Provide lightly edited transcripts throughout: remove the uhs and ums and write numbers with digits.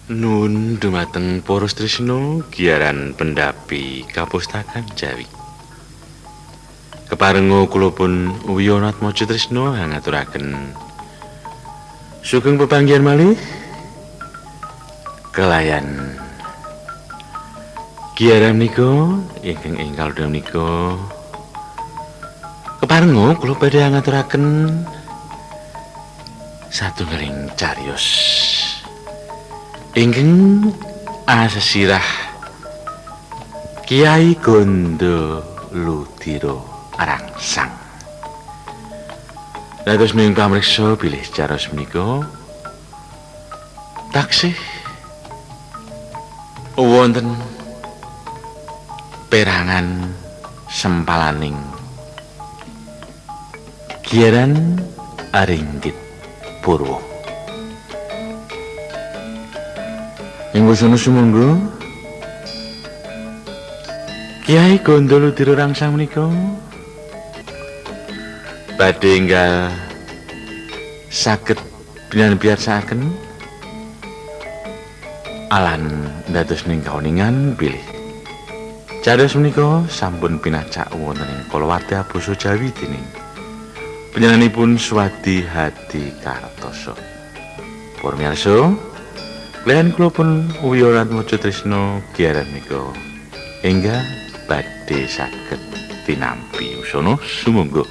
Nun dumateng para tresna giaran pendapi kapustakan Jawi. Keparenga kula pun wiyanat maca tresna ngaturaken sugeng pepanggihan malih kelayan giaran menika ingkang enggal menika keparenga kula badhe ngaturaken satunggaling cariyos ingkang asesirah Kiai Gondo Ludiro Arangsang. Dados menika pamriksa bilih cariyos menika taksih wonten perangan sempalaning giaran Aringgit Purwo. Ing wasana sumangga Kiai Gondo Ludiro Arangsang menika badhe enggal saged biar-biarsakaken alan dados ning kauningan bilih cariyos menika sampun pinacak wonten ing kalawarti basa Jawi dening panjenenganipun Swadi Hadi Kartoso. Para miyarsa, kaliyan kula pun wiyanat maca tresna giaran menika enggal badhe saged tinampi usana sumangga.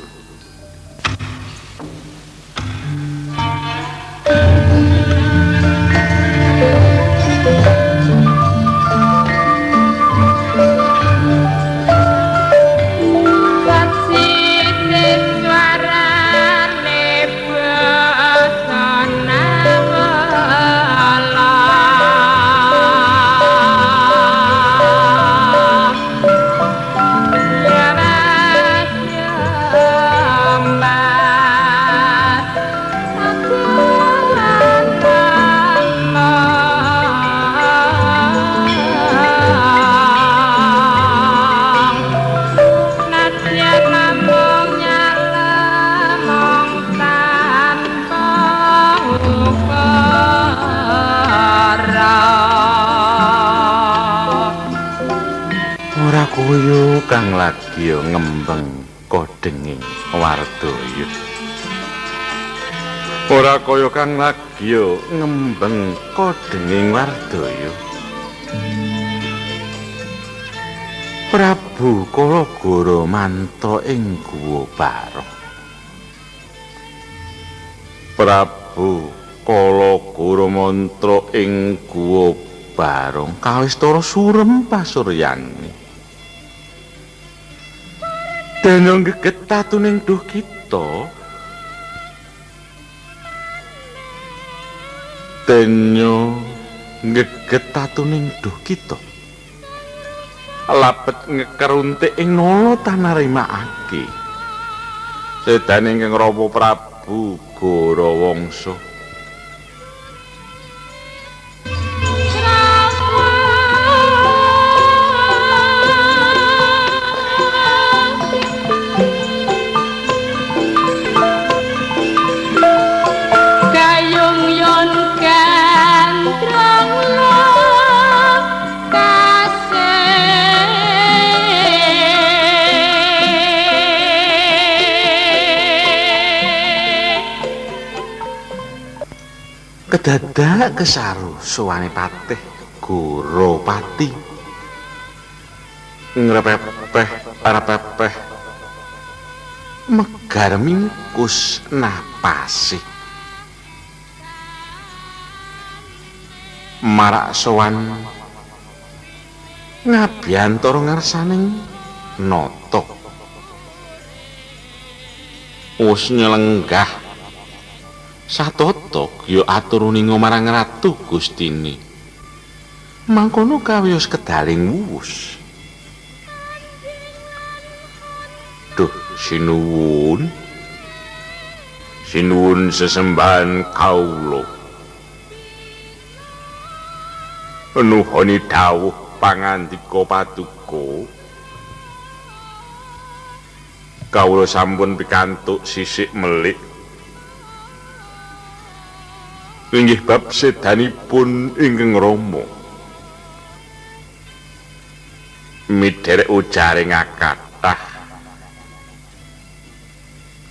Koyo kang lagi ngembeng kodenging Wardaya. Ora kaya kang lagi ngembeng kodenging Wardaya. Prabu Kalagara mantra ing Guwa Barong. Prabu Kalagara mantra ing Guwa Barong kawistara surem pasuryane. Dene geget tatuning duh kita. Dene geget tatuning duh kita. Lapet ngekeruntik ing nala tanarimakake. Sedane ingkang Rama Prabu Gorawangsa. Kedadak kesaru suwane patih Goropati ngrepepeh arepepeh megar mingkus napasi marak sowan ngabyantara ngarsaning nata wis nyelenggah satotok ya aturuning marang Ratu Gustini. Mangkono kawiyos kedaling wuwus. Duh, sinuwun. Sinuwun sesembahan kawula. Nuhoni dawuh pangandika paduka. Kawula sampun pikantuk sisik melik inggih bab sedanipun ingkang Rama. Midherek ujaring kathah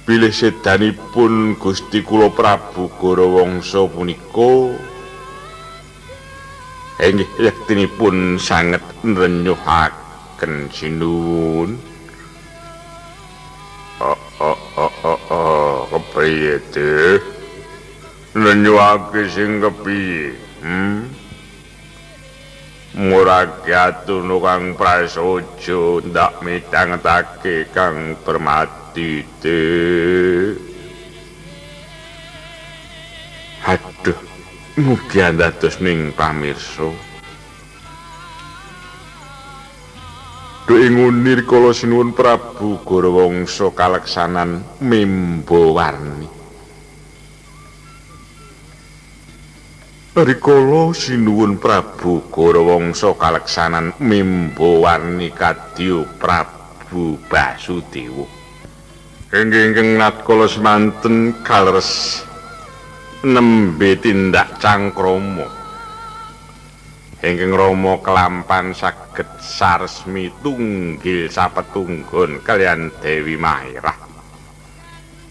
bilih sedanipun Gusti kula Prabu Gorawangsa punika inggih yektinipun sanget nrenyuhaken sinuwun. Kepriye teh nrenyuhake sing kepiye? Murage atunu Kang Prasaja ndak mitangetake Kang Permati teh. Aduh, mugi dados ning pamirsa. Duh nguni rikala sinuwun Prabu Gorawangsa kaleksanan mimba warni. Rikala sinuwun Prabu Gorawangsa kaleksanan mimba warni kadya Prabu Basudewa. Inggih natkala semanten kaleres nembe tindak cangkrama. Ingkang Rama kelampan saged saresmi tunggil sapetunggon kaliyan Dewi Mairah.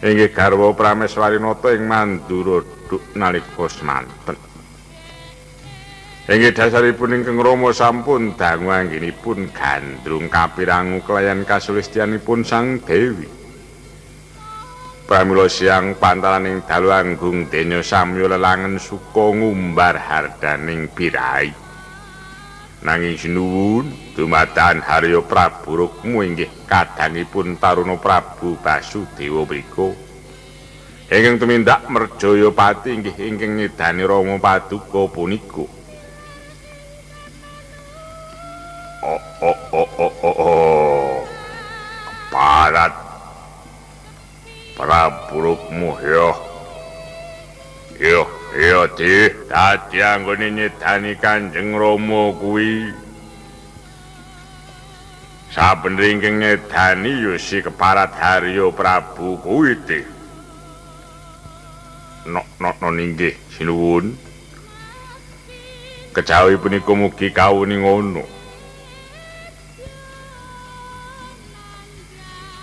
Inggih garwa Prameswarinata ing Mandura duk nalika semanten. Inggih dasaripun ingkang Rama sampun dangu anggenipun gandrung kapirangu kelayan kasulistyanipun Sang Dewi. Pramila siang pantalaning dalu anggung denya samya lelangen suka ngumbar hardaning birahi. Nanging sinuwun dumadakan Harya Prabu Rukma inggih kadangipun Taruna Prabu Basudewa mrika. Ingkang tumindak merjaya pati inggih ingkang nyidani Rama Paduka punika. Keparat Prabu Rukma ya dadi anggone nyedani Kanjeng Rama kuwi saben ingkang nyedani ya si keparat Harya Prabu kuwi teh. Ninggih sinuwun kejawi punika mugi kawuni ngono.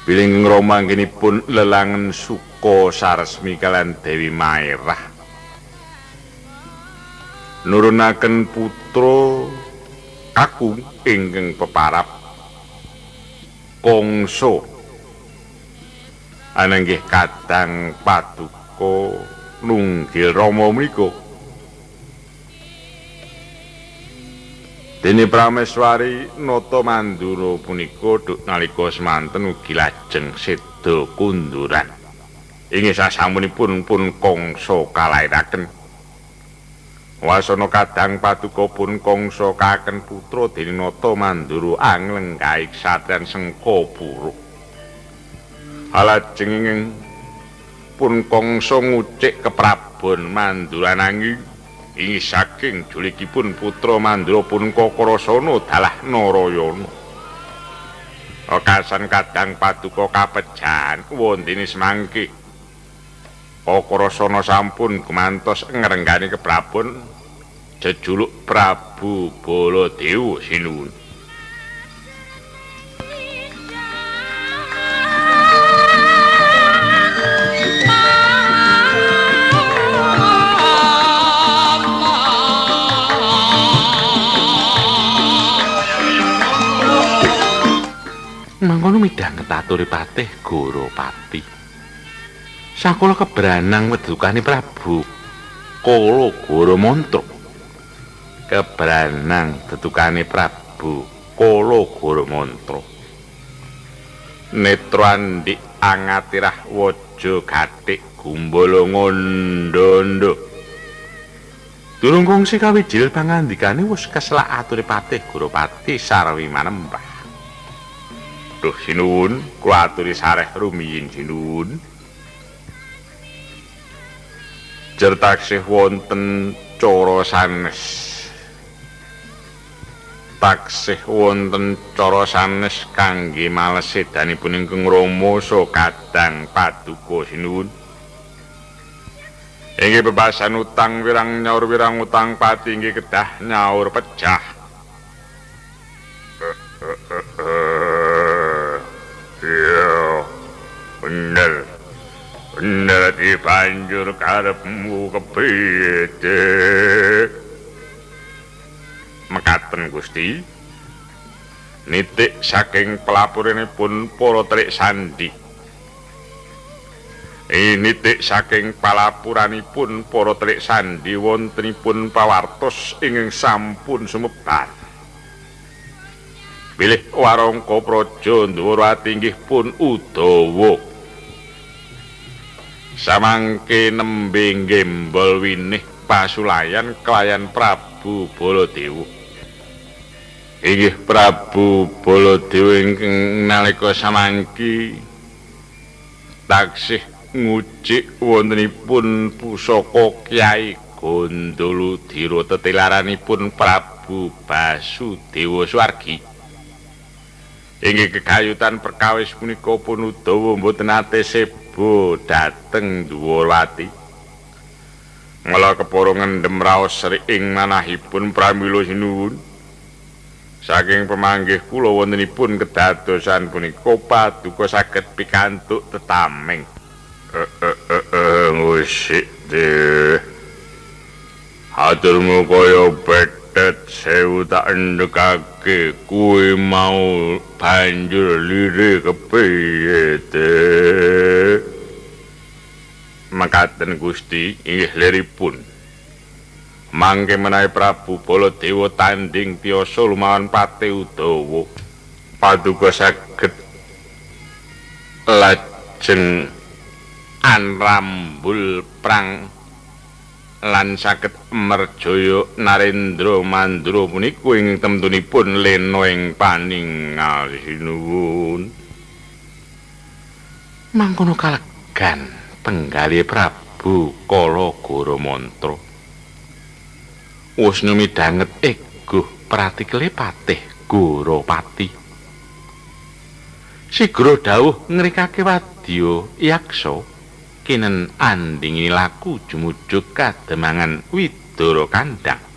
Bilih Rama anggenipun lelangen suka saresmi kaliyan Dewi Mairah. Nurunaken putra kakung ingkang peparap Kongso. Ananggih kadang Paduka nunggil Rama menika. Dene Prameswari nata Mandura punika duk nalika semanten ugi lajeng seda kunduran. Inggih sasampunipun pun Kongso kalairaken. Wasana kadang Paduka pun Kongso kaken putra dene nata Mandura anglenggahi ksatриyan Sengkapura. Alajeng pun Kongso ngucik keprabon Mandura nanging inggih saking julikipun putra Mandura punika Krasana dalah Narayana. Okasan kadang Paduka kapejan wondene semangke. Krasana sampun gumantos ngrenggani keprabon jejuluk Prabu Baladewa sinuwun. Mangkono midhanget ature Patih Gorapati. Sakala kebranang wedukane Prabu Kala Goramantra. Kebranang dedukane Prabu Kala Goramantra. Netra andik angatirah waja gathik gumbala ngandha-andha. Durung kongsi kawijil pangandikane wis keslak ature Patih Gorapati sarwi manembah. Duh sinuwun, kula aturi sareh rumiyin sinuwun. Jer taksih wonten cara sanes. Taksih wonten cara sanes kangge males sedanipun ingkang Rama saha kadang Paduka sinuwun. Inggih bebasan utang wirang nyaur wirang utang pati inggih kedah nyaur pecah. Iya, bener. Bener dibanjur karepmu kepiye, mekaten Gusti. Nitik saking pelapuranipun para telik sandi. Nitik saking palapuranipun para telik sandi wontenipun pawartos ingkang sampun sumebar. Bilih warangka praja Ndwarawati inggih pun Udawa. Samangke nembe gembol winih pasulayan kelayan Prabu Baladewa. Inggih Prabu Baladewa ingkang nalika samangki taksih ngucik wontenipun pusaka Kyai Gandhaladira tetelaranipun Prabu Basudewa Swargi. Inggih kegayutan perkawis punika pun Udawa mboten nate sebo dhateng Ndwarawati. Ngala kepara ngendhem raos ing manahipun pramila sinuwun. Saking pemanggih kula wontenipun kedadosan punika paduka saged pikantuk tetameng. Ngusik deh. Haturmu kaya betet sewu tak endekake kuwi mau banjur lire kepiye deh. Mekaten Gusti inggih liripun. Mangke menawi Prabu Baladewa tanding tiyasa lumawan Pati Udawa paduka saged lajeng anrambul prang lan saged merjaya Narendra Mandura punika ing temtunipun lena ing paningal sinuwun. Mangkono kalegan penggalih Prabu Kalagara Mantra. Wus midhanget eguh pratikele Patih Gorapati. Sigra dawuh ngrikake wadya yaksa kinen andingi laku jumujug kademangan Widara Kandhang.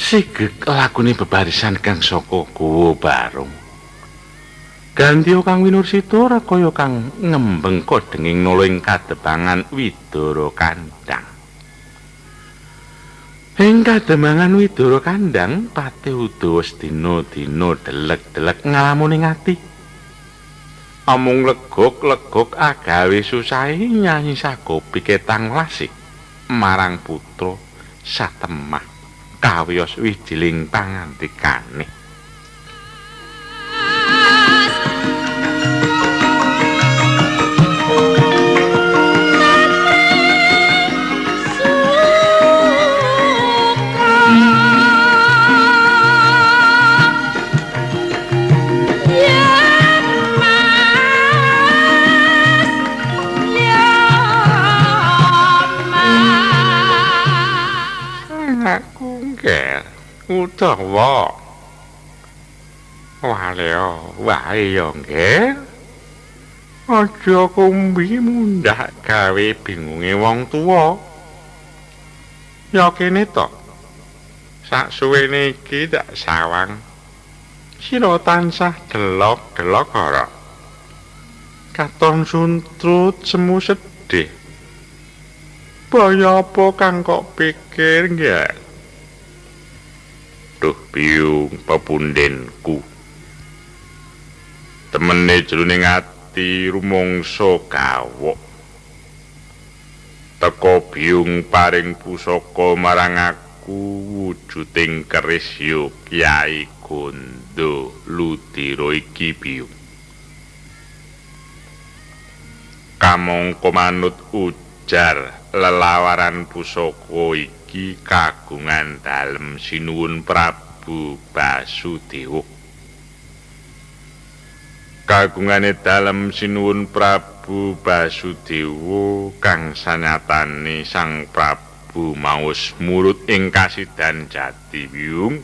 Sigeg lakune bebarisan kang saka Guwa Barung. Gandya kang winursita rakaya kang ngembeng kodenging nala ing kademangan Widara Kandhang. Ing kademangan Widara Kandhang Patih Udawa dina-dina delek-delek ngalamuning ati. Amung legok-legok agawe susahe nyanyi sagopi ketang lasih marang putra satemah kawiyos wijiling pangandikane. Udawa wae yo nggih aja kumbi mundhak gawe bingunge wong tuwa ya kene to sak suwene iki dak sawang sira tansah delok-delok ora katon suntrut semu sedih Baya apa kang kok pikir nggih? Duh Biyung pepundenku. Temene jroning ati rumangsa gawok. Teka Biyung paring pusaka marang aku wujuding keris ya Kyai Gondo Ludira iki Biyung. Kamangka manut ujar lelawaran pusaka iki kagungan dalem sinuwun Prabu Basudewa. Kagungane dalem sinuwun Prabu Basudewa kang sanyatane Sang Prabu maos murut ing kasidan jati Biyung.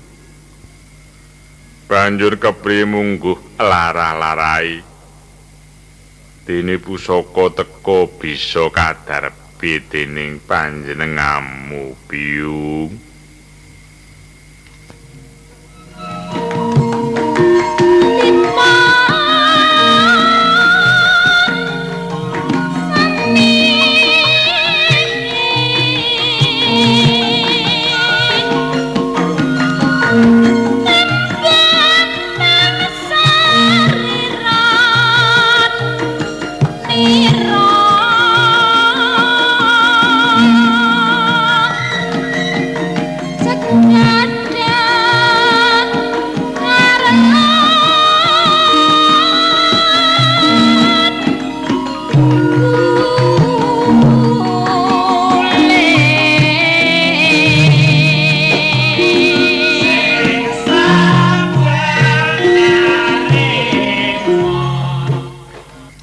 Banjur kepriye mungguh larah-larahi. Dene pusaka teka bisa kadarbi dening panjenenganmu Biyung.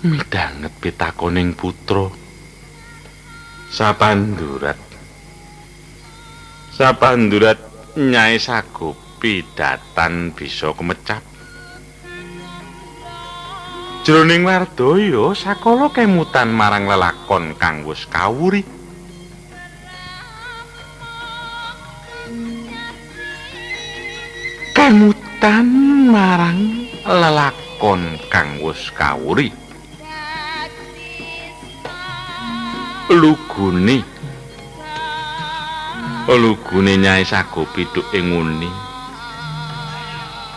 Midanget pitakoning putra sapandurat Nyai Sagopi datan bisa kemecap jroning wardaya sakala kemutan marang lelakon kang wis kawuri. Kemutan marang lelakon kang wis kawuri. Lugune Nyai Sagopi duk ing nguni.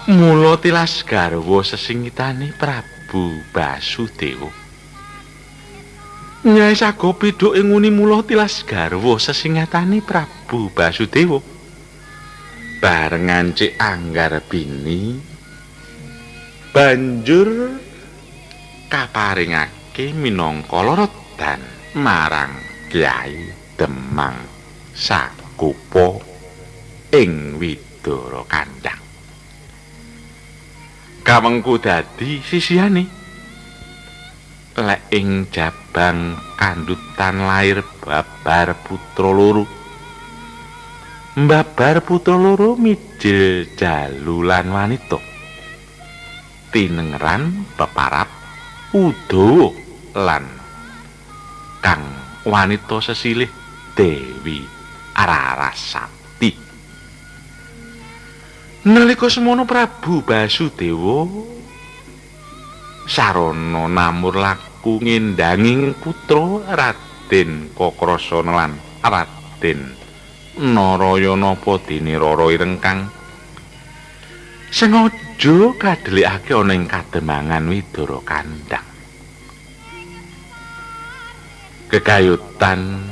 Mula tilas garwa sesingitane Prabu Basudewa. Nyai Sagopi duk ing nguni mula tilas garwa sesingitane Prabu Basudewa. Barengan Cik Anggarbini banjur kaparingake minangka lorodan marang Kyai Demang Sakupa ing Widara Kandhang. Kamengku dadi sisihane lek ing jabang kandutan lair babar putra loro. Mbabar putra loro mijil jalu lan wanita. Tinengeran peparap Udawa lan kang wanita sesilih Dewi Ararasati. Nalika semono Prabu Basudewa sarana namur laku ngendhanging putra Raden Kakrasana lan Raden Narayana padene Rara Ireng kang sengaja kadelikake ana ing kademangan Widara Kandhang. Kegayutan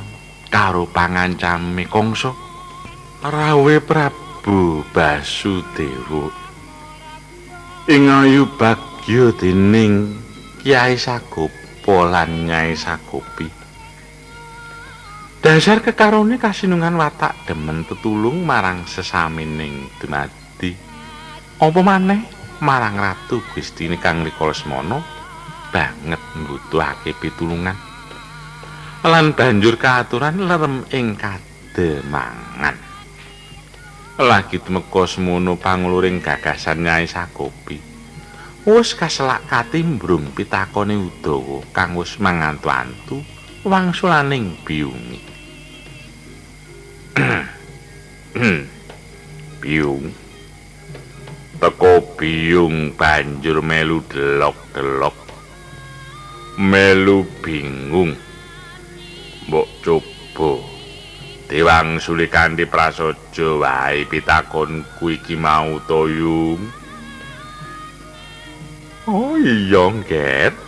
karo pangancame kangsa rawuhe Prabu Basudewa ing ayu bagya dening Kyai Sagopa lan Nyai Sagopi. Dasar kekarone kasinungan watak demen tetulung marang sesamining dumadi. Apa maneh marang Ratu Gustine kang rikala semana banget mbutuhake pitulungan. Lan banjur kaaturan lerem ing kademangan. Lagi temeka semono panguluring gagasan Nyai Sagopi. Wis kaselak katimbrung pitakone Udawa kang wis mangantu-antu wangsulaning Biyungi. Biyung teko Biyung banjur melu delok-delok, melu bingung. Mbok Bo, Dewang Suli kanthi prasaja wae pitakonku iki mau to Yung. Oh iya, Ngget.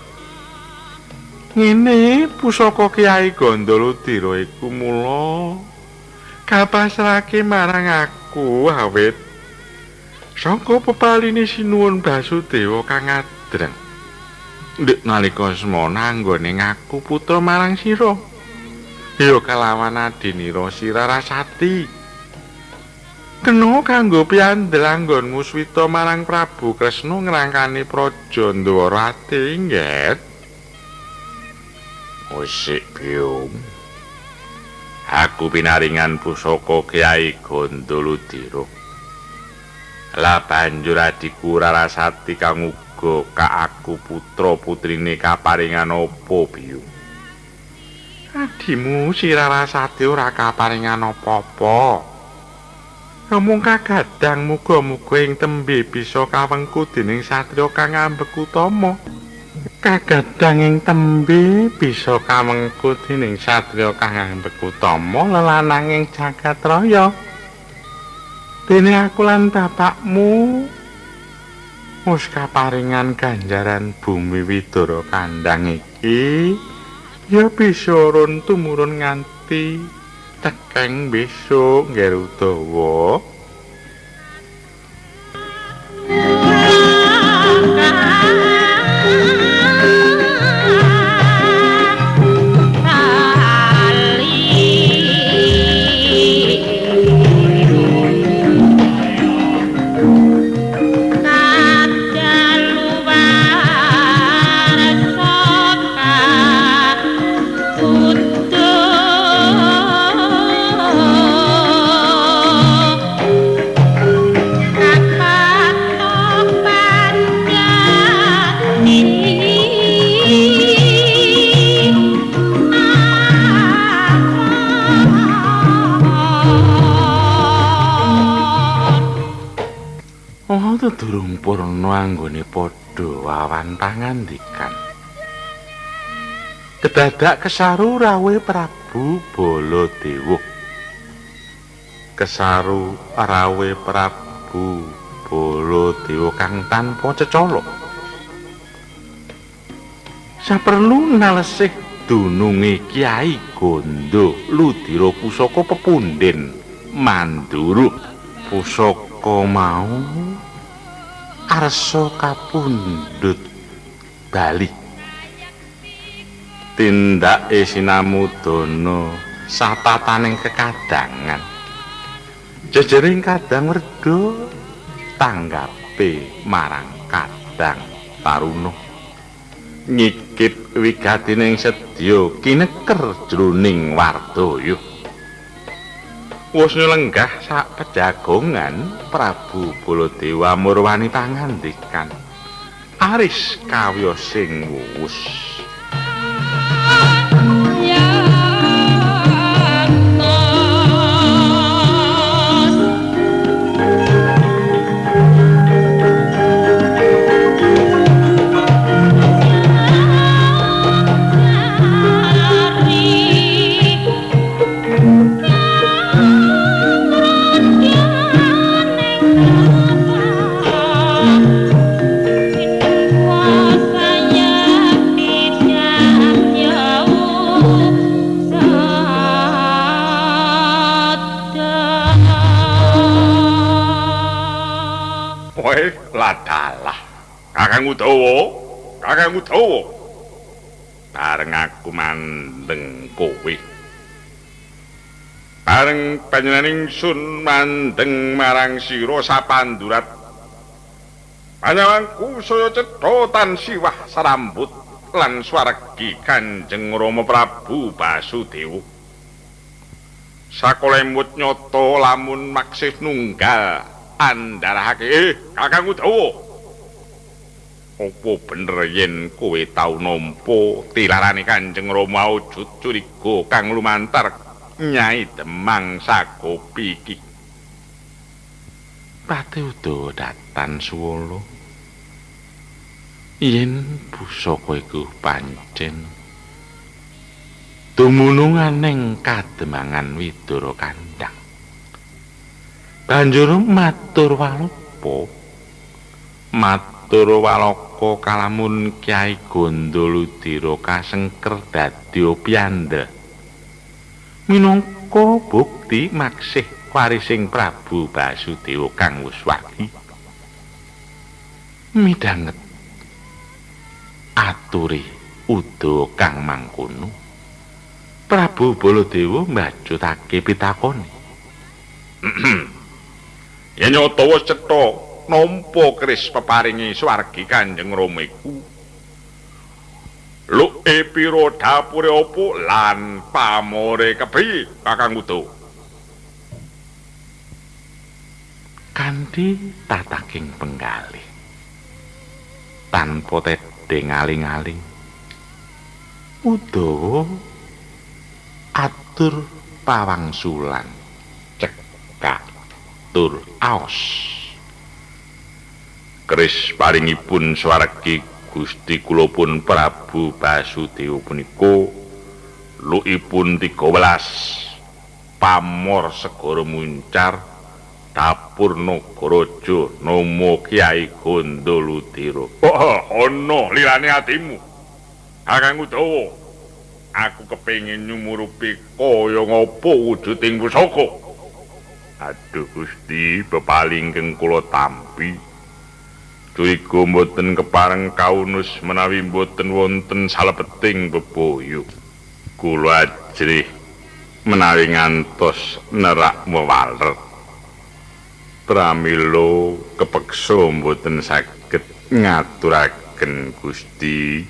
Ngene pusaka Kyai Gandhaladira iku mula kapasrahake marang aku awit saka pepaline Sinuwun Basudewa kang adreng. Ndek nalika semana anggone ngaku putra marang sira. Ya kalawan adinira Sirarasati. Kena kanggo piandel anggonmu swita marang Prabu Kresna ngrangkani praja Ndwarawati, Ngget. Osik Byung. Aku pinaringan pusaka Kyai Gandhaladira. Lah banjur adiku Rarasati kang uga ka aku putra putrine kaparingan apa, Byung? Adimu Sirarasati ora kaparingan apa-apa. Ngomong kagadang muga-muga ing tembe bisa kawengku dening satriya kang ambek utama. Kagadang ing tembe bisa kawengku dening satriya kang ambek utama lelanang ing jagat raya. Dene aku lan bapakmu wis kaparingan ganjaran bumi Widara Kandhang iki ya bisa urun tumurun nganti tekeng besok Garudawa. Durung purna anggone padha wawan pangandikan. Kedadak kesaru rawuhe Prabu Baladewa. Kesaru rawuhe Prabu Baladewa kang tanpa cecala. Saperlu nalesih dununge Kyai Gandhaladira pusaka pepundhen Mandura. Pusaka mau arsa kapundhut bali. Tindake sinamudana satataning kekadangan. Jejering Kadang Werda tanggape marang Kadang Taruna. Nyikip wigatining sedya kineker jroning wardaya. Wis lenggah sak pejagongan Prabu Baladewa murwani pangandikan. Aris kawya sing wuwus. Ladalah Kakang Udawa bareng aku mandeng kowe bareng panjenengan ingsun mandeng marang sira sapandurat panjawangku saya cetha tan siwah sarambut lan swargi Kanjeng Rama Prabu Basudewa sakolemut nyata lamun maksih nunggal andharake Kakang Udawa. Apa bener yen kowe tau nampa tilarane Kanjeng Rama wujud curiga kang lumantar Nyai Demang Sagopi iki? Pati Udawa datan suwala. Yen pusaka iku pancen tumunungan ing kademangan Widara Kandhang. Banjur matur walaka kalamun Kyai Gondoludira kasengker dadi piyanda. Minangka bukti maksih warising Prabu Basudewa kang wis wagi. Midhanget aturi Udawa kang mangkono. Prabu Baladewa mbajutake pitakone. Yen nyata wis cetha nampa keris peparingi swargi Kanjeng Rama iku. Luke pira dapure apa lan pamore kepriye Kakang Udawa? Kanthi tataking penggalih tanpa tedeng aling-aling Udawa atur pawangsulan cekak tur aos. Keris paringipun swargi Gusti kula pun Prabu Basudewa punika luipun 13 pamor segara muncar dapur Nagaraja nama Kyai Gondoludira. Ana lirane atimu Kakang Udawa, aku kepengin nyumurupi kaya ngapa wujuding pusaka. Aduh Gusti, bepaling keng kula tampi curiga mboten kepareng kaunus menawi mboten wonten salebeting bebaya. Kula ajrih menawi ngantos nerak mewaler. Pramila kepeksa mboten saged ngaturaken Gusti.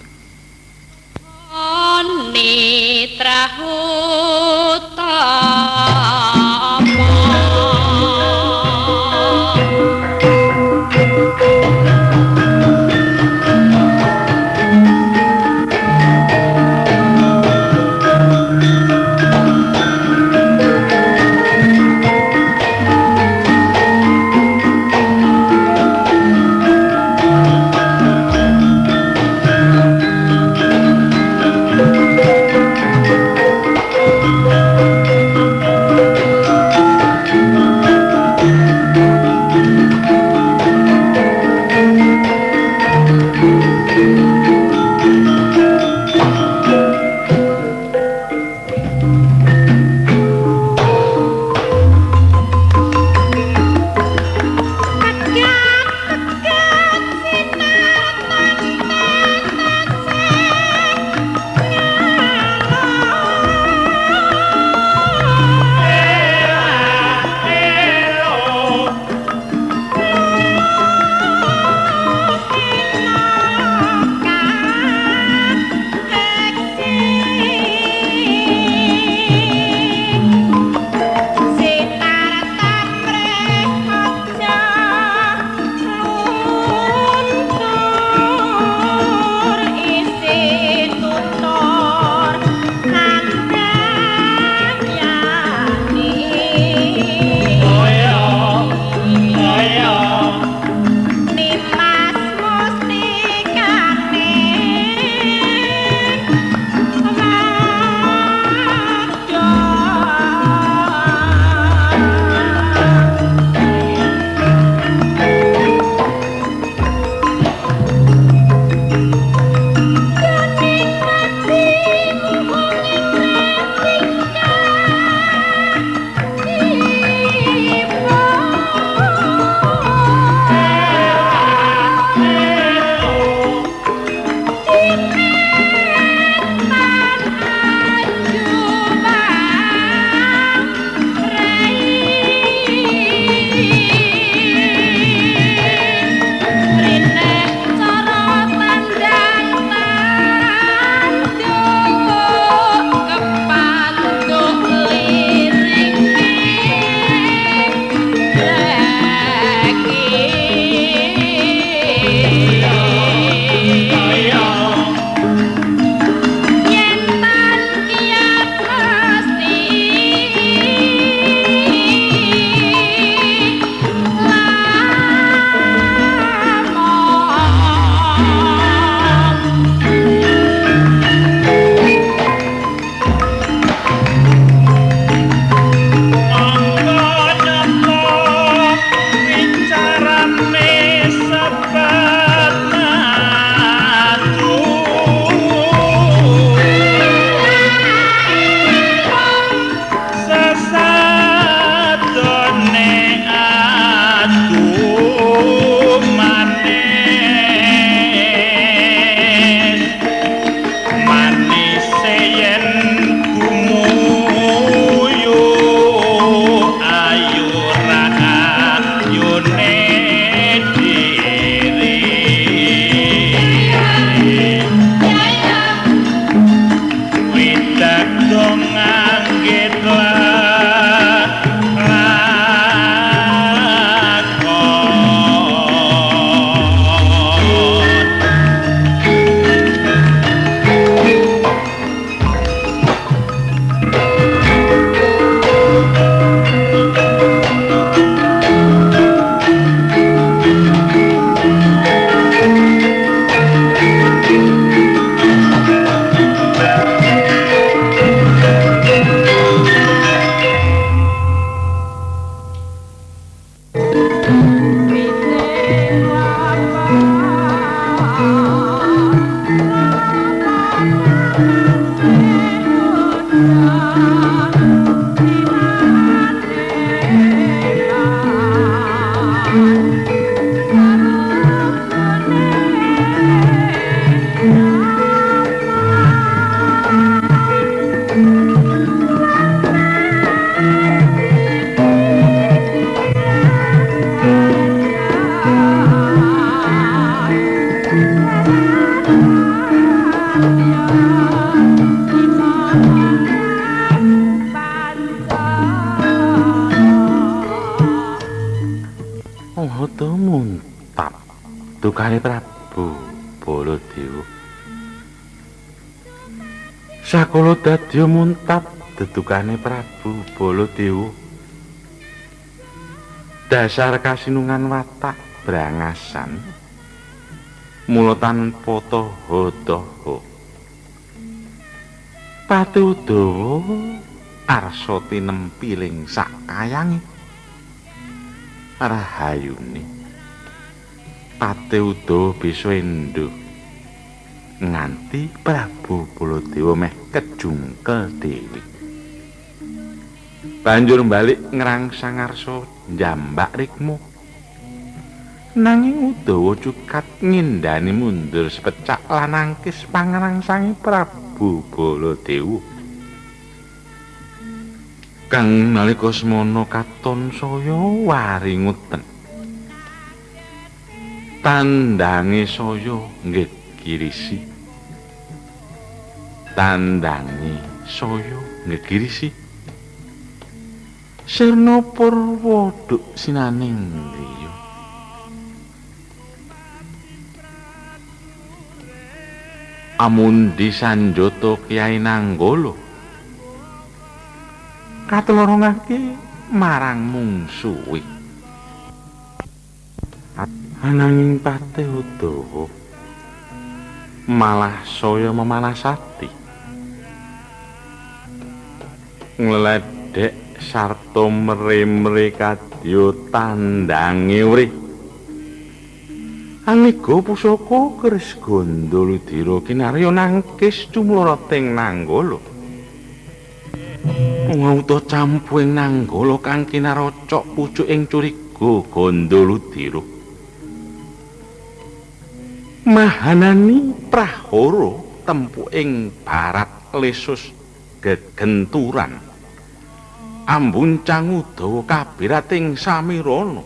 Hata muntap tukane Prabu Baladewa. Sakala dadi muntap dedukane Prabu Baladewa. Dasar kasinungan watak brangasan mula tanpa taha-taha. Pati Udawa arsa tinempiling sakayange. Rahayune Pati Udawa bisa enduh nganti Prabu Baladewa meh kejungkel dhewe. Banjur balik ngrangsang ngarsa njambak rikma. Nanging Udawa cukat ngindani mundur sepecak lan angkis pangrangsange Prabu Baladewa. Kang nalika semana katon saya waringuten. Tandange saya nggegirisi. Tandange saya nggegirisi. Sirna Purwa duk sinaning griya. Amundi Sanjata Kyai Nanggala katulurungake marang mungsuhe. Ananging Pati Udawa malah saya memanasati. Ngledek sarta mremre kadya tandange urih. Aniga pusaka keris Gandaludira kinarya nangkis cumloroting Nanggala. Ngauta campuing Nanggala kang kinarocok pucuking curiga Gandaludira. Mahanani prahara tempuking barat lesus gegenturan. Ambuncang Udawa kabirating samirana.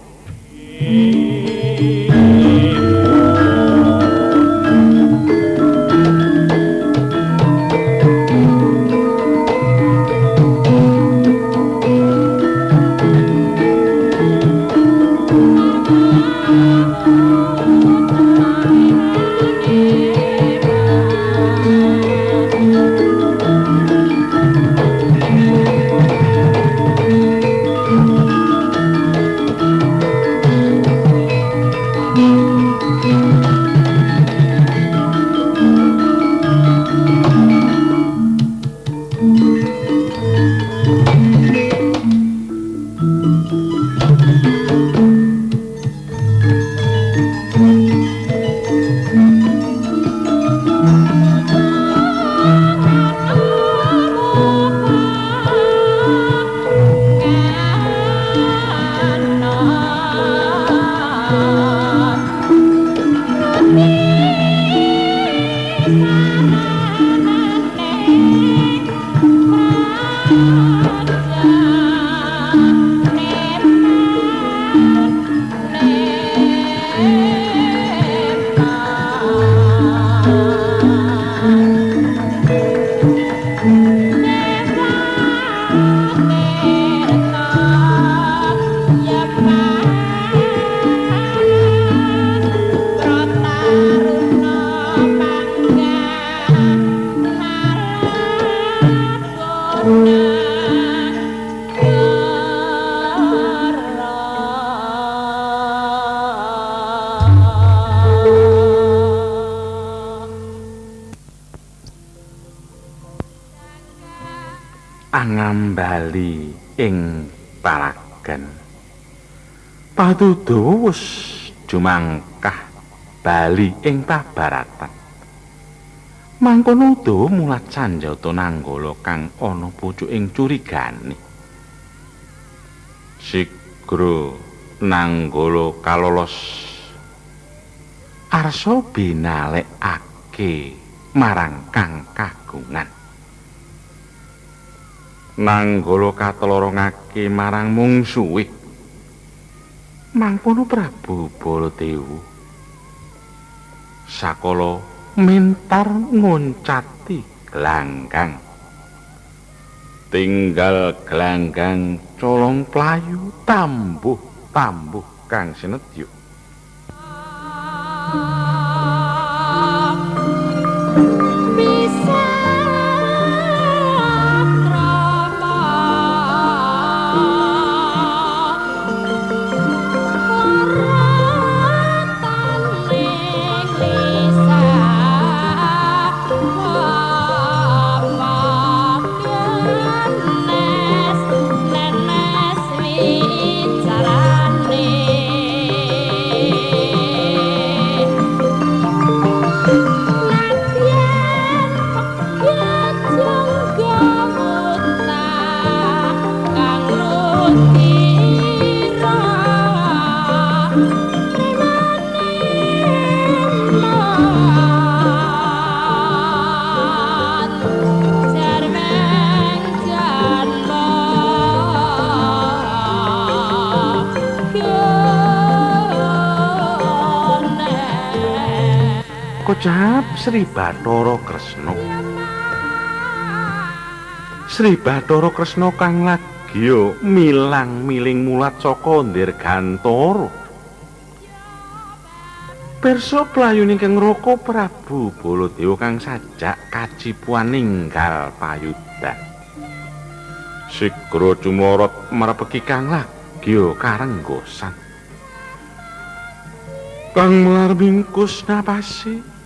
Angambali ing paragan Pati Udawa wis jumangkah bali ing pabaratan. Mangkono Udawa mulat Sanjata Nanggala kang ana pucuking curigane. Sigra Nanggala kalolos arsa binalekake marang kang kagungan. Nanggala katolorongake marang mungsuhe. Mangkono Prabu Baladewa sakala mentar ngoncati glanggang. Tinggal glanggang colong playu tambuh-tambuh kang sinedya. Kocap Sri Bathara Kresna. Sri Bathara Kresna kang lagi milang-miling mulat saka Ndirgantara. Pirsa playune Kang Raka Prabu Baladewa kang sajak kacipuan ninggal payudan. Sigra cumlorot marepeki kang lagi karenggosan. Kang melar bingkus napasi.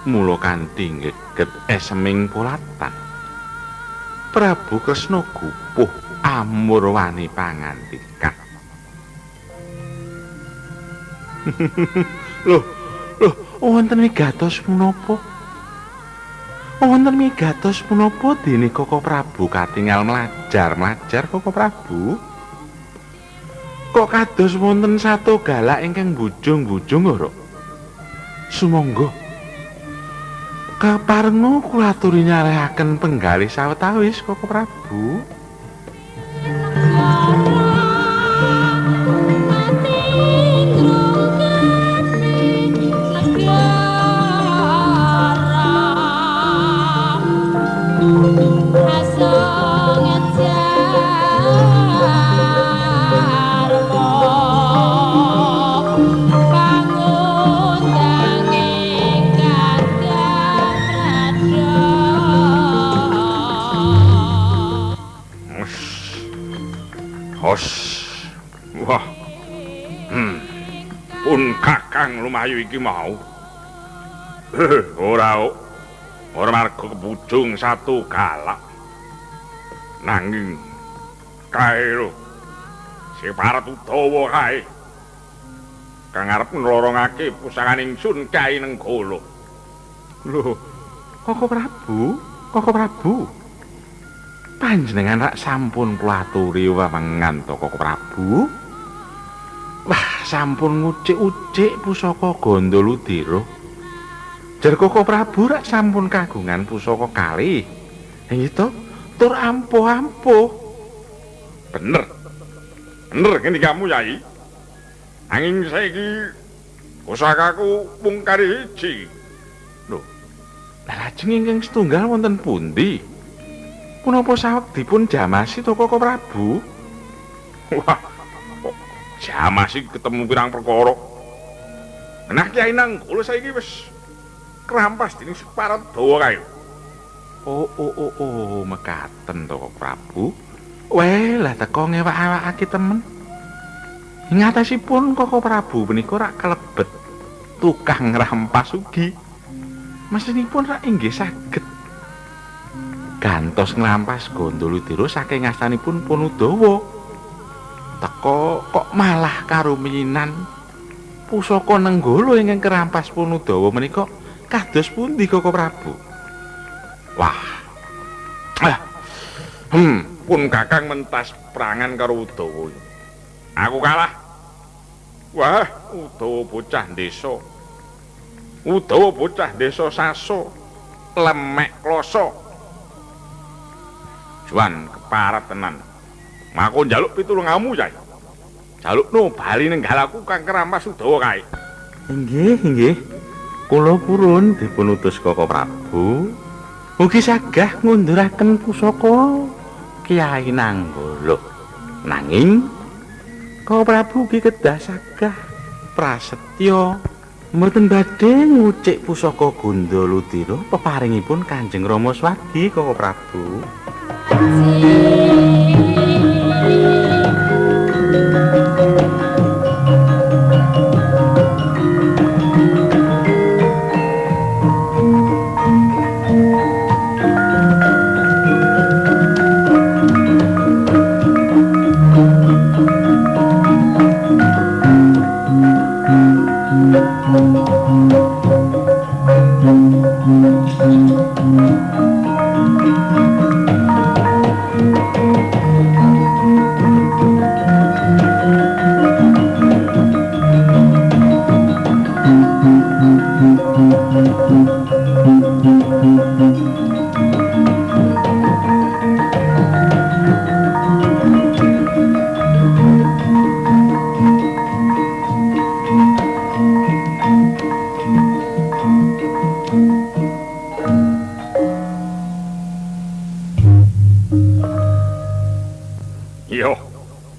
Mula kanthi ngeget eseming polatan. Prabu Kresna gupuh amur wani pangandikan. Loh, wonten migatos punapa? Wonten migatos punapa dene Koko Prabu katingal mlajar Koko Prabu? Kok kados wonten sato galak ingkang bujung-bujung ora? Sumangga kaparenga kula aturi nyarahaken penggalih sawetawis Koko Prabu. Wah. Pun kakang lumayu iki mau. Ora marga kebujung satu galak. Nanging kae lho. Si parat utawa kae. Kang arep nlorongake pusakaning Sun Kyai Nenggala. Lho, Koko Prabu. Panjenengan rak sampun kula aturi wewengan to Koko Prabu. Wah, sampun ngucik-ucik pusaka Gandaludira. Jar Koko Prabu rak sampun kagungan pusaka kalih. Nggih to, tur ampuh-ampuh. Bener ngene kamu Yai. Angin saiki pusakaku mung kari siji. Lho, lajeng ingkang setunggal wonten pundi? Punapa saweg dipun jamasi to Koko Prabu? Wah, kok jamasi ketemu pirang perkara. Nah Kyai Nenggala saiki wis krampas dening separat dawa kae. Oh, mekaten to Koko Prabu. Weh, lah teko ngewak-ewakake temen. Ingatasipun Koko Prabu menika rak kelebet tukang ngrampas ugi. Mesinipun rak inggih saged gantos ngrampas Gandaludira saking ngastanipun Punudawa. Teko kok malah karumiyinan pusaka Nenggala ingkang kerampas Punudawa menika kados pundi Koko Prabu? Wah. Pun kakang mentas perangan karo Udawa. Aku kalah. Wah, Udawa bocah desa. Udawa bocah desa Saso. Lemek kloso. Juan keparat tenan. Mako njaluk pitulunganmu, Yai. Jalukno bali nenggalaku kang kerampas Udawa kae. Inggih. Kula purun dipun utus Koko Prabu. Mugi sagah ngunduraken pusaka Kyai Nenggala. Nanging Kau Prabu ki kedah sagah prasetya mboten badhe ngucik pusaka Gundaludira peparingipun Kanjeng Rama Swardi Kau Prabu.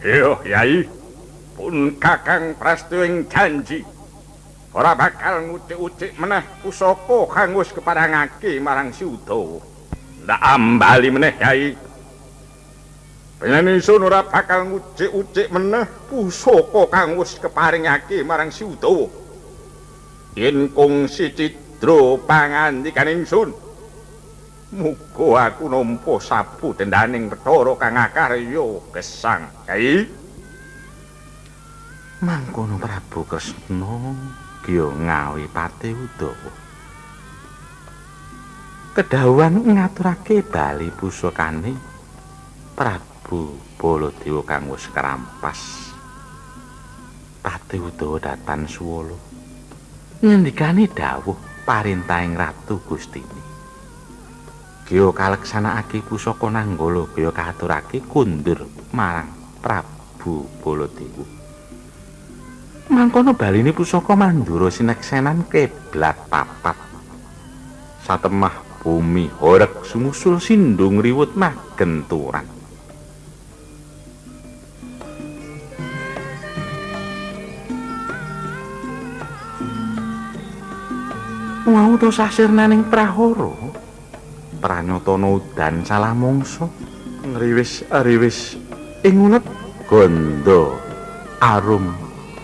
Yo, Yai, pun kakang prastu ing janji ora bakal ngucik-ucik meneh pusaka kang wis keparengake marang si Udawa. Ndak ambali meneh, Yai. Panjenengan ingsun ora bakal ngucik-ucik meneh pusaka kang wis keparingake marang si Udawa. Yen kongsi cidra pangandikan ingsun, muga aku nampa sapu dendaning Bathara kang akarya gesang, Yai. Mangkono Prabu Kresna kya ngawi Pati Udawa. Kedhawuhan ngaturake bali pusakane Prabu Baladewa kang wis kerampas. Pati Udawa datan Suwala ngendikane dawuh parintahing Ratu Gustini. Kya kaleksanakake pusaka Nanggala kaya katurake kundur marang Prabu Baladewa. Mangkono baline pusaka Mandura sineksenan keblat papat. Satemah bumi horeg sumusul sindung riwut magenturan. Wau to sasirnaning prahara pranyatana udan salah mangsa ngriwis-riwis ing unet ganda arum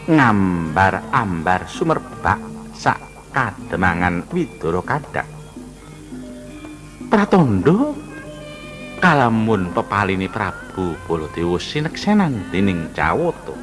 ngambar-ambar sumerbak sak kademangan Widara Kadhak. Pratandha kalamun pepaline Prabu Baladewa sineksenan dening Jawata.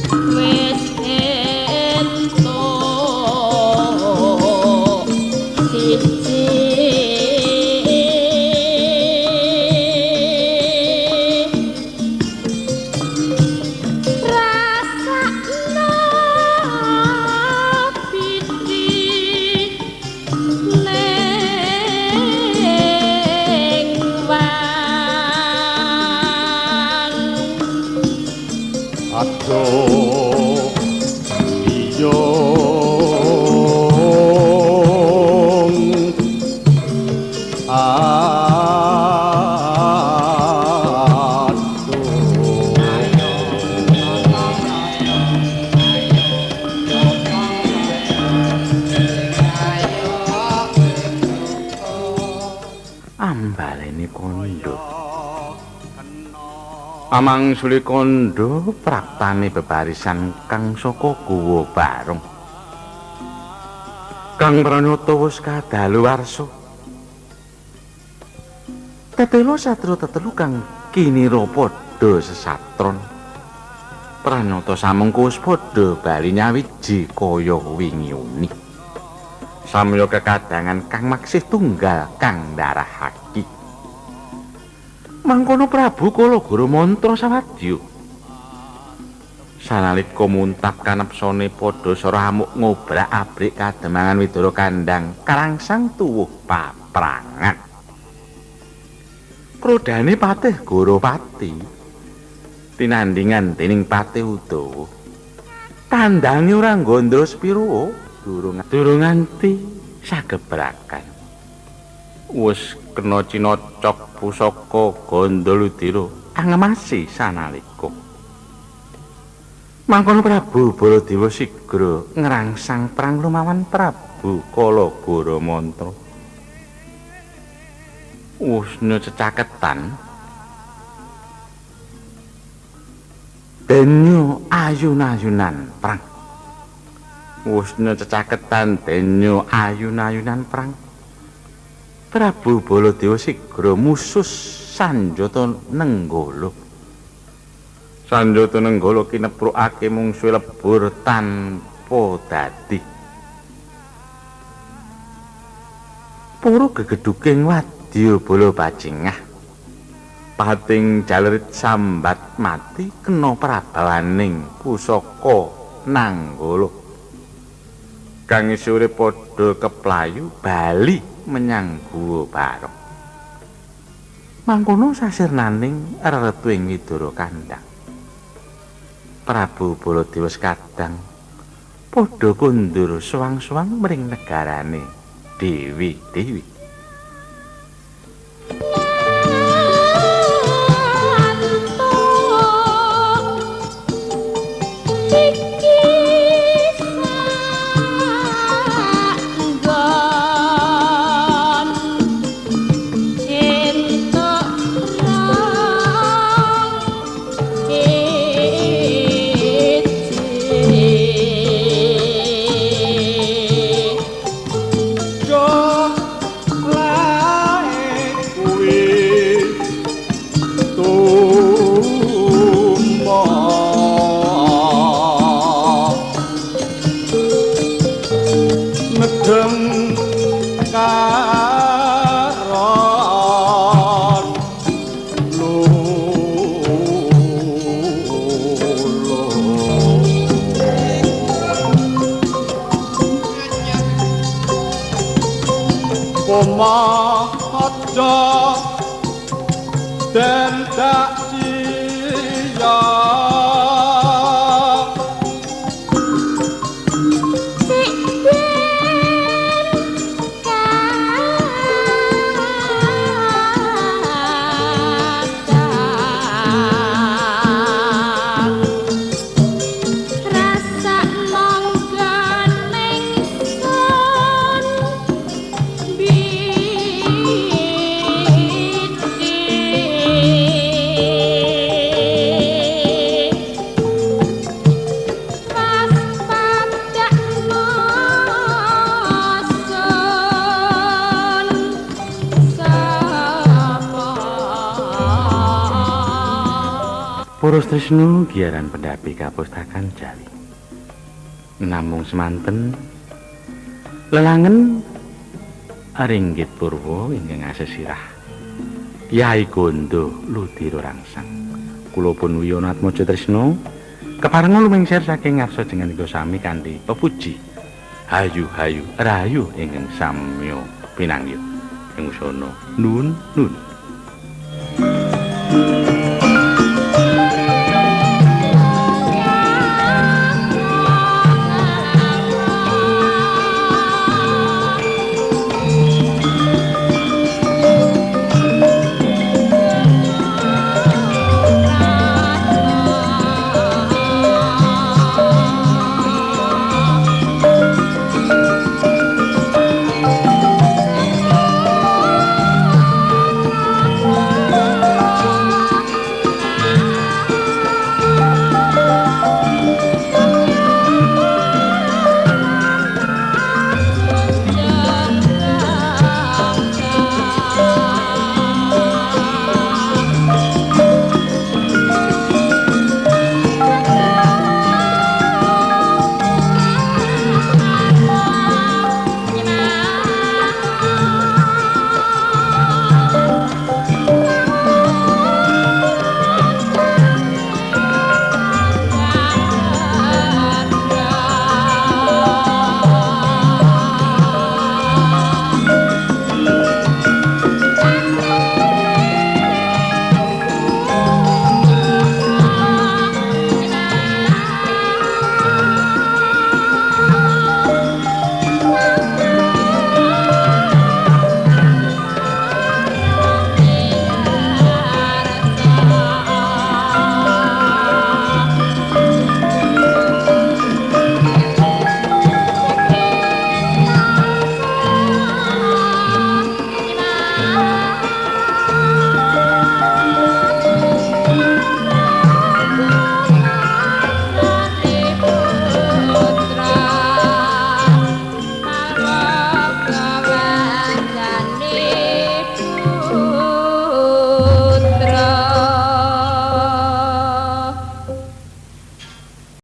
wis entuk siji rasakno piti ning wang aduh iyo ambalene kondo amang suli kondo praptane bebarisan kang saka guwa barong kang pranyata wis kadaluwarsa tetelo satru tetelu kang kinira padha sesatron pranyata samengko wis padha bali nyawiji kaya wingi-uni samya kekadangan kang maksih tunggal kang ndarahake mangkono Prabu Kalagara mantra sawadya sanalika muntap kanepsane padha sora amuk ngobrak-abrik kademangan Widara Kandhang karangsang tuwuh paprangan krodane Patih Goropati tinandhingan dening Patih Udawa tandange ora nggandra sepiro durung nganti sagebrakan wis kena cinocok pusaka Gandaludira angemasi sanalika mangkono Prabu Baladewa sigra ngrangsang perang lumawan Prabu Kalagara mantra usna cecaketan denyo ayun-ayunan perang usna cecaketan denyo ayun-ayunan perang Prabu Baladewa sigra musus Sanjata Nenggala Sanjata Nenggala kineprukake mungsuhe lebur tanpa dadi para gegeduging wadya bala bajingah pating jalerit sambat mati kena prabawaning pusaka Nanggala kang isure padha keplayu bali menyang Guwa Barong mangkono sasirnaning reretuing Widara Kandhang Prabu Baladewa kadang padha kondur suwang-suwang mring negarane dewi-dewi Poros Tresno giaran pendapi kapustakan Jawi. Namung semanten lelangen Aringgit Purwa ingkang asesirah Yai Gondo Ludira Rangsang. Kula pun Wiyana Atmaja Tresna keparenga lumengser saking ngarsa jenengan sami kanthi pepuji hayu-hayu rahayu ingkang samya pinanggih ing usana nun